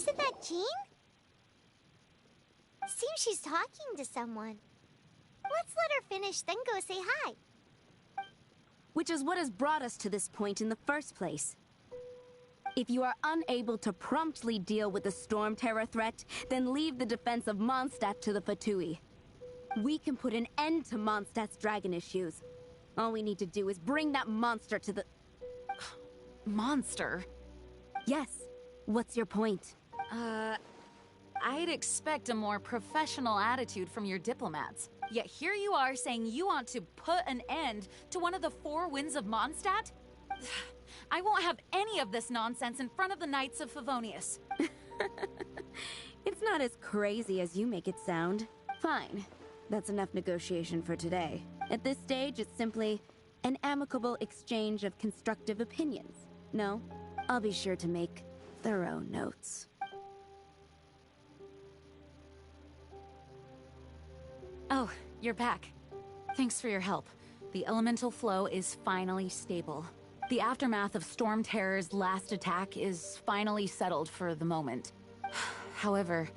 Isn't that Jean? Seems she's talking to someone. Let's let her finish, then go say hi. Which is what has brought us to this point in the first place. If you are unable to promptly deal with the Stormterror threat, then leave the defense of Mondstadt to the Fatui. We can put an end to Mondstadt's dragon issues. All we need to do is bring that monster to the... Monster? Yes. What's your point? I'd expect a more professional attitude from your diplomats. Yet here you are saying you want to put an end to one of the four winds of Mondstadt? I won't have any of this nonsense in front of the Knights of Favonius. It's not as crazy as you make it sound. Fine. That's enough negotiation for today. At this stage, it's simply an amicable exchange of constructive opinions. No, I'll be sure to make thorough notes. Oh, you're back. Thanks for your help. The elemental flow is finally stable. The aftermath of Stormterror's last attack is finally settled for the moment. However,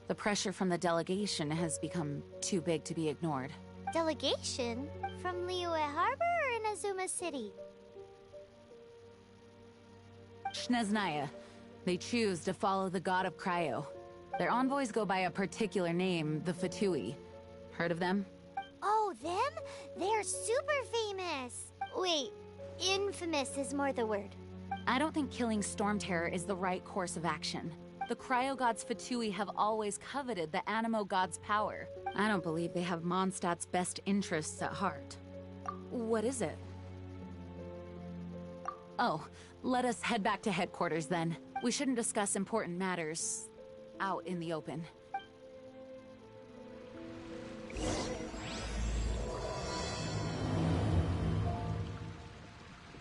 the pressure from the delegation has become too big to be ignored. Delegation? From Liyue Harbor or Inazuma City? Snezhnaya. They choose to follow the god of Cryo. Their envoys go by a particular name, the Fatui. Heard of them? Oh, them? They're super famous! Wait, infamous is more the word. I don't think killing Stormterror is the right course of action. The Cryo gods Fatui have always coveted the anemo god's power. I don't believe they have Mondstadt's best interests at heart. What is it? Oh, let us head back to headquarters then. We shouldn't discuss important matters out in the open.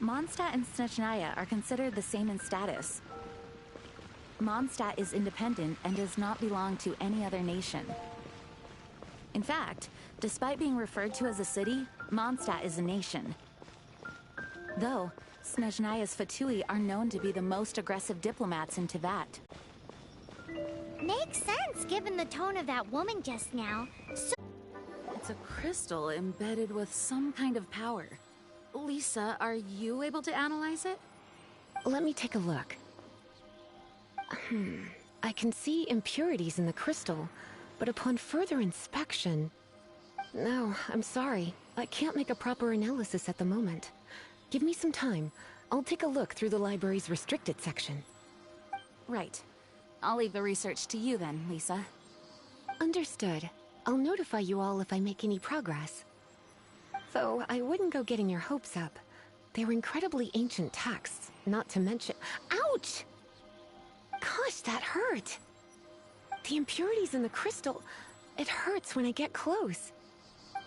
Mondstadt and Snezhnaya are considered the same in status. Mondstadt is independent and does not belong to any other nation. In fact, despite being referred to as a city, Mondstadt is a nation. Though, Snezhnaya's Fatui are known to be the most aggressive diplomats in Teyvat. Makes sense, given the tone of that woman just now. So It's a crystal embedded with some kind of power. Lisa, are you able to analyze it? Let me take a look. I can see impurities in the crystal, but upon further inspection... No, I'm sorry. I can't make a proper analysis at the moment. Give me some time. I'll take a look through the library's restricted section. Right. I'll leave the research to you then, Lisa. Understood. I'll notify you all if I make any progress. Though, I wouldn't go getting your hopes up. They're incredibly ancient texts, not to mention... Ouch! Gosh, that hurt! The impurities in the crystal... It hurts when I get close.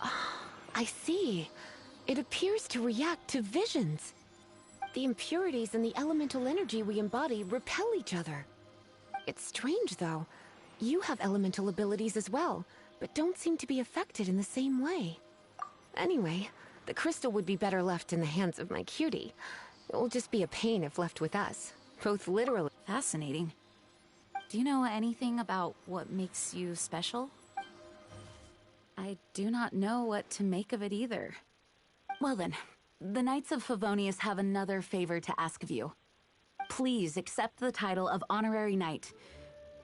Oh, I see. It appears to react to visions. The impurities and the elemental energy we embody repel each other. It's strange, though. You have elemental abilities as well, but don't seem to be affected in the same way. Anyway, the crystal would be better left in the hands of my cutie. It will just be a pain if left with us, both literally... Fascinating. Do you know anything about what makes you special? I do not know what to make of it either. Well then, the Knights of Favonius have another favor to ask of you. Please accept the title of Honorary Knight,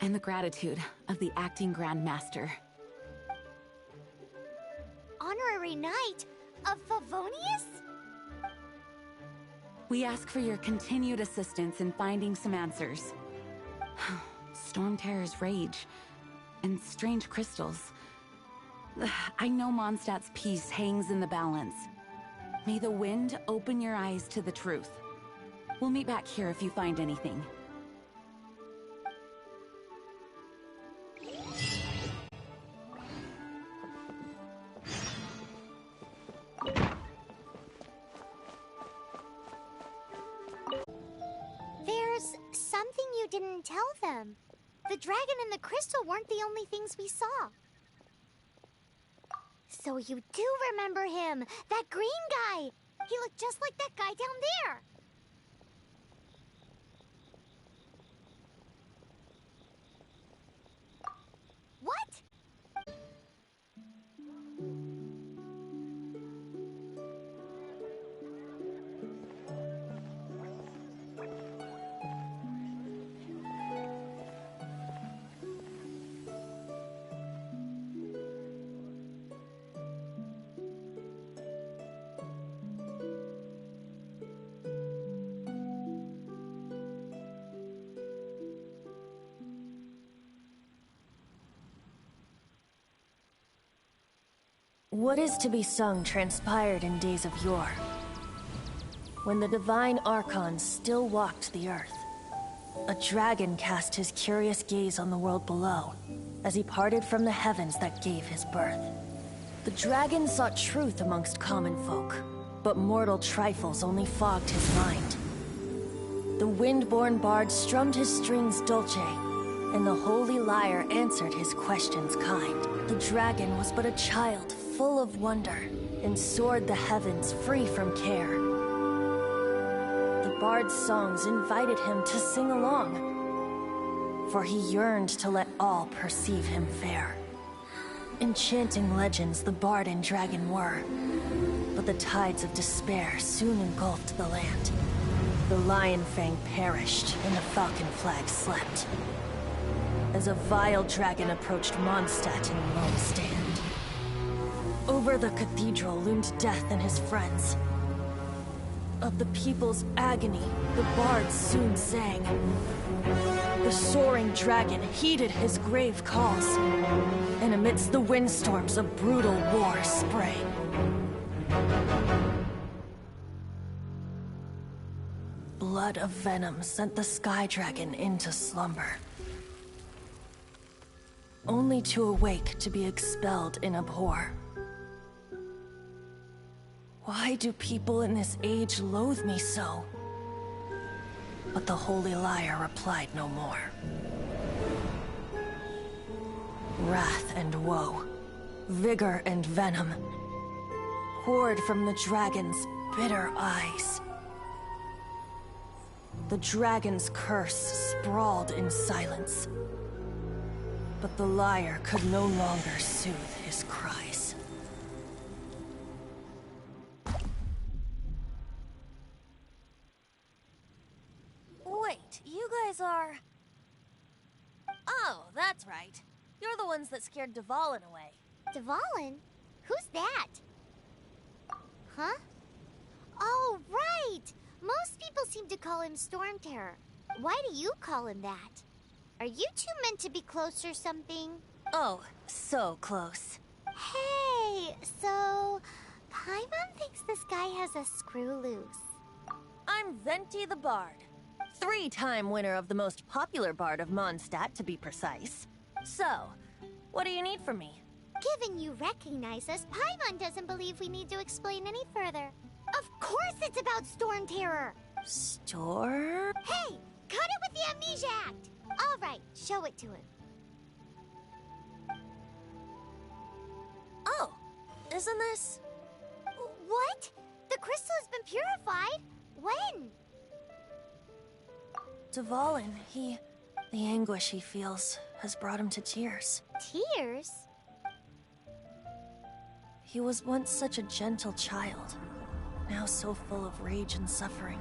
and the gratitude of the Acting Grand Master. Honorary Knight of Favonius? We ask for your continued assistance in finding some answers. Stormterror's rage, and strange crystals. I know Mondstadt's peace hangs in the balance. May the wind open your eyes to the truth. We'll meet back here if you find anything. There's something you didn't tell them. The dragon and the crystal weren't the only things we saw. So you do remember him, that green guy. He looked just like that guy down there. What? What is to be sung transpired in days of yore, when the divine archons still walked the earth. A dragon cast his curious gaze on the world below, as he parted from the heavens that gave his birth. The dragon sought truth amongst common folk, but mortal trifles only fogged his mind. The wind-born bard strummed his strings dulce, and the holy lyre answered his questions kind. The dragon was but a child, full of wonder, and soared the heavens free from care. The bard's songs invited him to sing along, for he yearned to let all perceive him fair. Enchanting legends the bard and dragon were, but the tides of despair soon engulfed the land. The lion fang perished, and the falcon flag slept, as a vile dragon approached Mondstadt in lone stand. Over the cathedral loomed death and his friends. Of the people's agony, the bards soon sang. The soaring dragon heeded his grave calls, and amidst the windstorms a brutal war sprang. Blood of venom sent the sky dragon into slumber, only to awake to be expelled in abhor. Why do people in this age loathe me so? But the holy lyre replied no more. Wrath and woe, vigor and venom, poured from the dragon's bitter eyes. The dragon's curse sprawled in silence, but the lyre could no longer soothe his cries. Wait, you guys are... Oh, that's right. You're the ones that scared Dvalin away. Dvalin? Who's that? Huh? Oh, right! Most people seem to call him Stormterror. Why do you call him that? Are you two meant to be close or something? Oh, so close. Hey, so... Paimon thinks this guy has a screw loose. I'm Venti the Bard. 3-time winner of the most popular bard of Mondstadt, to be precise. So, what do you need from me? Given you recognize us, Paimon doesn't believe we need to explain any further. Of course it's about Stormterror! Hey! Cut it with the Amnesia Act! Alright, show it to him. Oh, isn't this... What? The crystal has been purified? When? Dvalin, the anguish he feels has brought him to tears. Tears? He was once such a gentle child, now so full of rage and suffering.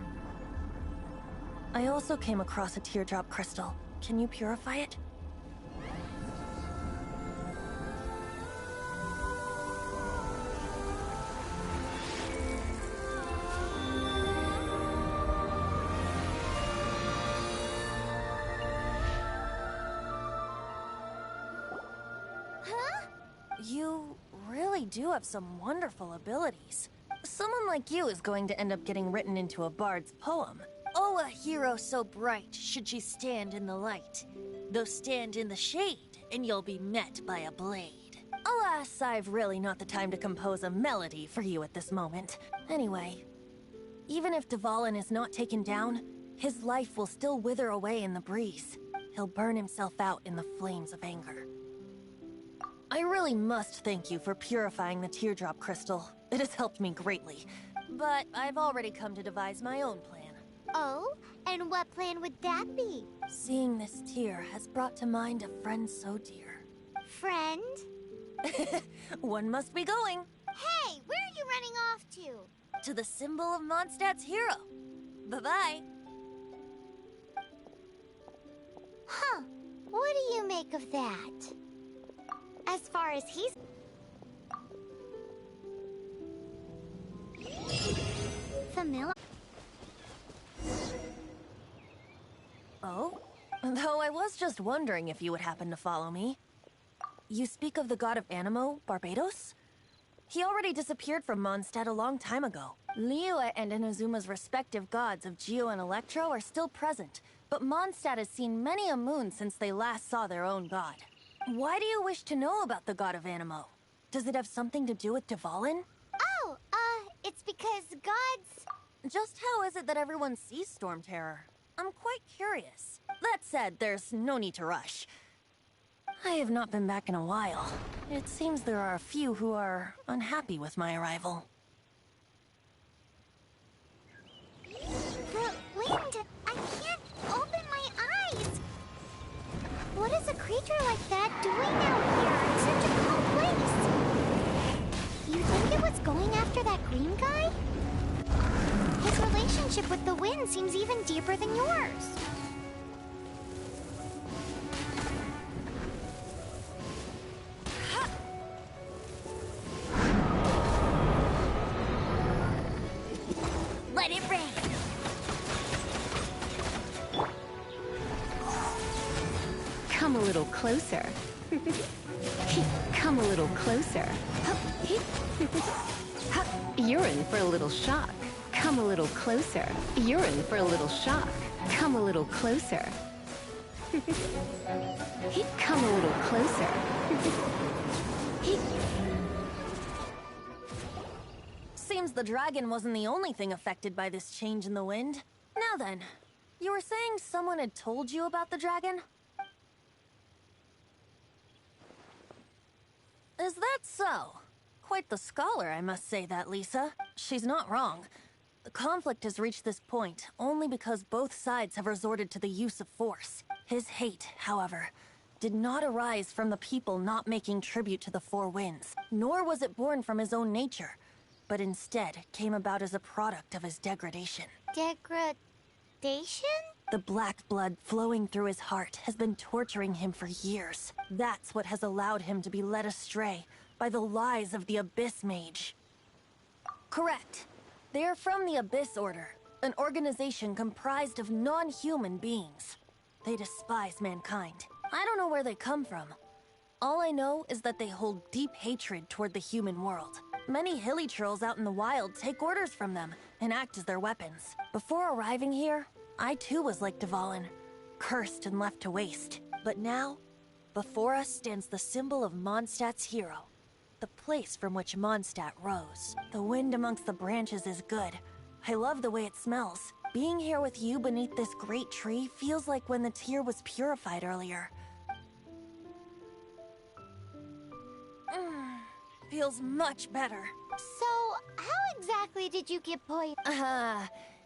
I also came across a teardrop crystal. Can you purify it? Huh? You really do have some wonderful abilities. Someone like you is going to end up getting written into a bard's poem. Oh, a hero so bright, should she stand in the light. Though stand in the shade, and you'll be met by a blade. Alas, I've really not the time to compose a melody for you at this moment. Anyway, even if Dvalin is not taken down, his life will still wither away in the breeze. He'll burn himself out in the flames of anger. I really must thank you for purifying the teardrop crystal. It has helped me greatly. But I've already come to devise my own plan. Oh? And what plan would that be? Seeing this tear has brought to mind a friend so dear. friend. One must be going. Hey, where are you running off to? To the symbol of Mondstadt's hero. Bye-bye. Huh. What do you make of that? As far as he's... familiar? Oh? Though I was just wondering if you would happen to follow me. You speak of the god of anemo, Barbatos? He already disappeared from Mondstadt a long time ago. Liyue and Inazuma's respective gods of Geo and Electro are still present, but Mondstadt has seen many a moon since they last saw their own god. Why do you wish to know about the god of anemo? Does it have something to do with Dvalin? Oh, it's because gods... Just how is it that everyone sees Stormterror? I'm quite curious. That said, there's no need to rush. I have not been back in a while. It seems there are a few who are unhappy with my arrival. The wind! I can't open my eyes! What is a creature like that doing out here in such a cold place? You think it was going after that green guy? His relationship with the wind seems even deeper than yours. Let it rain! Come a little closer. Come a little closer. You're in for a little shock. Come a little closer. You're in for a little shock. Come a little closer. Come a little closer. Seems the dragon wasn't the only thing affected by this change in the wind. Now then, you were saying someone had told you about the dragon? Is that so? Quite the scholar, I must say that, Lisa. She's not wrong. The conflict has reached this point only because both sides have resorted to the use of force. His hate, however, did not arise from the people not making tribute to the Four Winds, nor was it born from his own nature, but instead came about as a product of his degradation. Degradation? The black blood flowing through his heart has been torturing him for years. That's what has allowed him to be led astray by the lies of the Abyss Mage. Correct. They are from the Abyss Order, an organization comprised of non-human beings. They despise mankind. I don't know where they come from. All I know is that they hold deep hatred toward the human world. Many hilly trolls out in the wild take orders from them and act as their weapons. Before arriving here, I too was like Dvalin, cursed and left to waste. But now, before us stands the symbol of Mondstadt's hero, the place from which Mondstadt rose. The wind amongst the branches is good. I love the way it smells. Being here with you beneath this great tree feels like when the tear was purified earlier. Feels much better. So, how exactly did you get poisoned?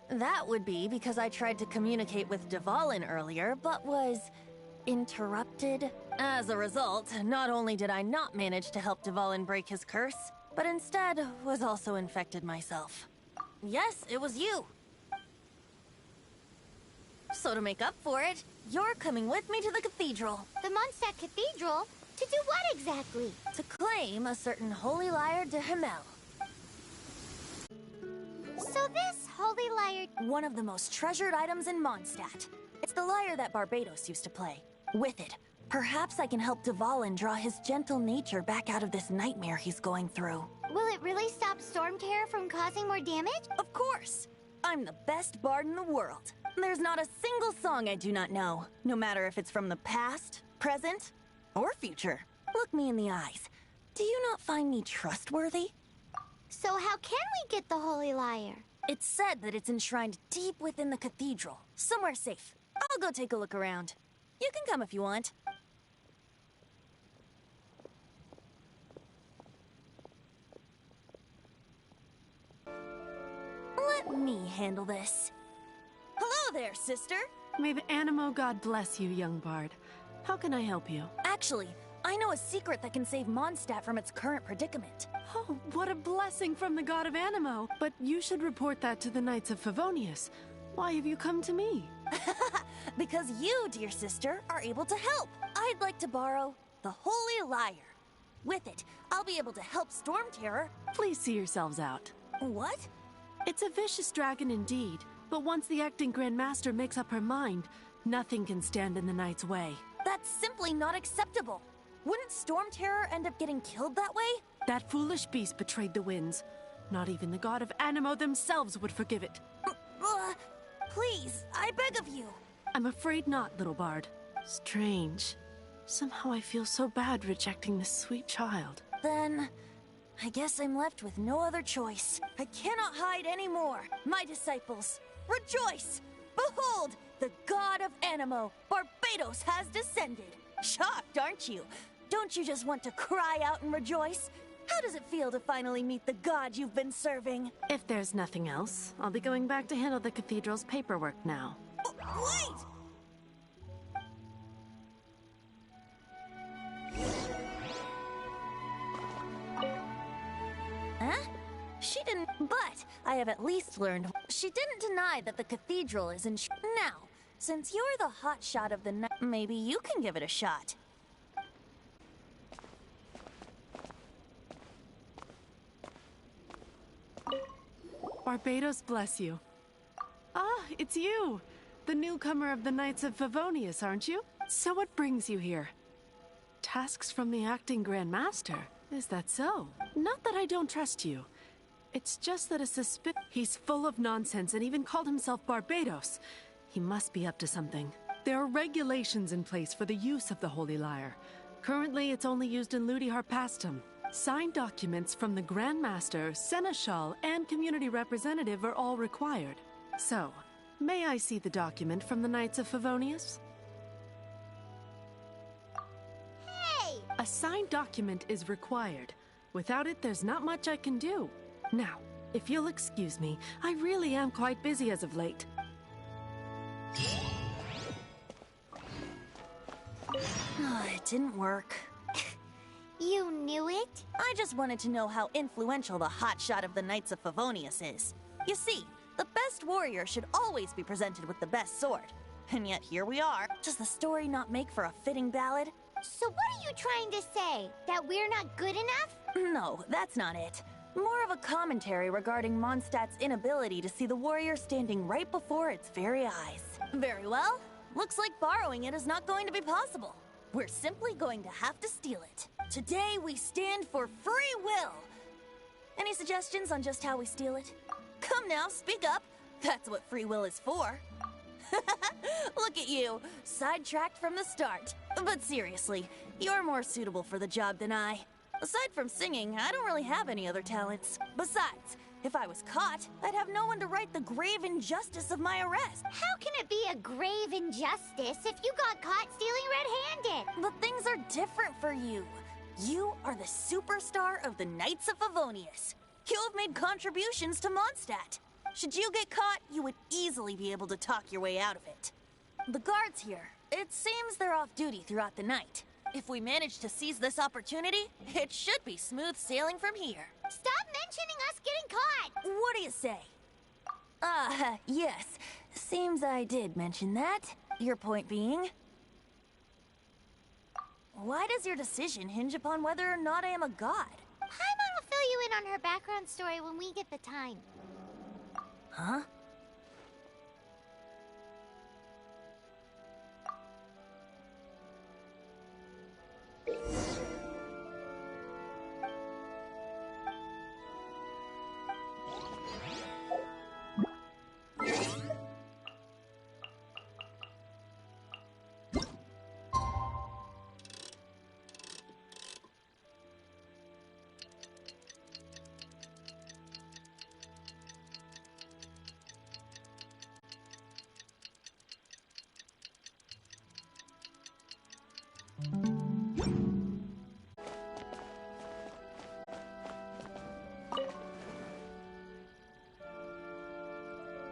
That would be because I tried to communicate with Dvalin earlier, but was interrupted. As a result, not only did I not manage to help Dvalin break his curse, but instead was also infected myself. Yes, it was you. So to make up for it, you're coming with me to the cathedral. The Mondstadt Cathedral? To do what exactly? To claim a certain holy lyre de Himmel. So this holy lyre... One of the most treasured items in Mondstadt. It's the lyre that Barbatos used to play. With it, perhaps I can help Dvalin draw his gentle nature back out of this nightmare he's going through. Will it really stop Stormterror from causing more damage? Of course! I'm the best bard in the world. There's not a single song I do not know, no matter if it's from the past, present, or future. Look me in the eyes. Do you not find me trustworthy? So how can we get the holy lyre? It's said that it's enshrined deep within the cathedral, somewhere safe. I'll go take a look around. You can come if you want. Let me handle this. Hello there, sister. May the anemo god bless you, young bard. How can I help you? Actually, I know a secret that can save Mondstadt from its current predicament. Oh, what a blessing from the god of Anemo. But you should report that to the Knights of Favonius. Why have you come to me? Because you, dear sister, are able to help. I'd like to borrow the Holy Lyre. With it, I'll be able to help Stormterror. Please see yourselves out. What? It's a vicious dragon indeed, but once the acting Grand Master makes up her mind, nothing can stand in the Knight's way. That's simply not acceptable. Wouldn't Stormterror end up getting killed that way? That foolish beast betrayed the winds. Not even the god of Anemo themselves would forgive it. Please, I beg of you. I'm afraid not, little bard. Strange. Somehow I feel so bad rejecting this sweet child. Then, I guess I'm left with no other choice. I cannot hide anymore. My disciples, rejoice! Behold, the god of Anemo, Barbatos, has descended. Shocked, aren't you? Don't you just want to cry out and rejoice? How does it feel to finally meet the god you've been serving? If there's nothing else, I'll be going back to handle the cathedral's paperwork now. Wait! Huh? She didn't, but I have at least learned she didn't deny that the cathedral is in now. Since you're the hotshot of the night, maybe you can give it a shot. Barbatos bless you. Ah, it's you! The newcomer of the Knights of Favonius, aren't you? So what brings you here? Tasks from the acting Grand Master? Is that so? Not that I don't trust you. It's just that he's full of nonsense and even called himself Barbatos. He must be up to something. There are regulations in place for the use of the Holy Lyre. Currently, it's only used in Ludi Harpastum. Signed documents from the Grand Master, Seneschal, and community representative are all required. So, may I see the document from the Knights of Favonius? Hey! A signed document is required. Without it, there's not much I can do. Now, if you'll excuse me, I really am quite busy as of late. It didn't work. You knew it? I just wanted to know how influential the hotshot of the Knights of Favonius is. You see, the best warrior should always be presented with the best sword. And yet here we are. Does the story not make for a fitting ballad? So what are you trying to say? That we're not good enough? No, that's not it. More of a commentary regarding Mondstadt's inability to see the warrior standing right before its very eyes. Very well. Looks like borrowing it is not going to be possible. We're simply going to have to steal it. Today we stand for free will. Any suggestions on just how we steal it? Come now, speak up. That's what free will is for. Look at you, sidetracked from the start. But seriously, you're more suitable for the job than I. Aside from singing, I don't really have any other talents. Besides, if I was caught, I'd have no one to right the grave injustice of my arrest. How can it be a grave injustice if you got caught stealing red-handed? But things are different for you. You are the superstar of the Knights of Favonius. You have made contributions to Mondstadt. Should you get caught, you would easily be able to talk your way out of it. The guards here, it seems they're off duty throughout the night. If we manage to seize this opportunity, it should be smooth sailing from here. Stop mentioning us getting caught! What do you say? Yes. Seems I did mention that. Your point being? Why does your decision hinge upon whether or not I am a god? Paimon will fill you in on her background story when we get the time. Huh?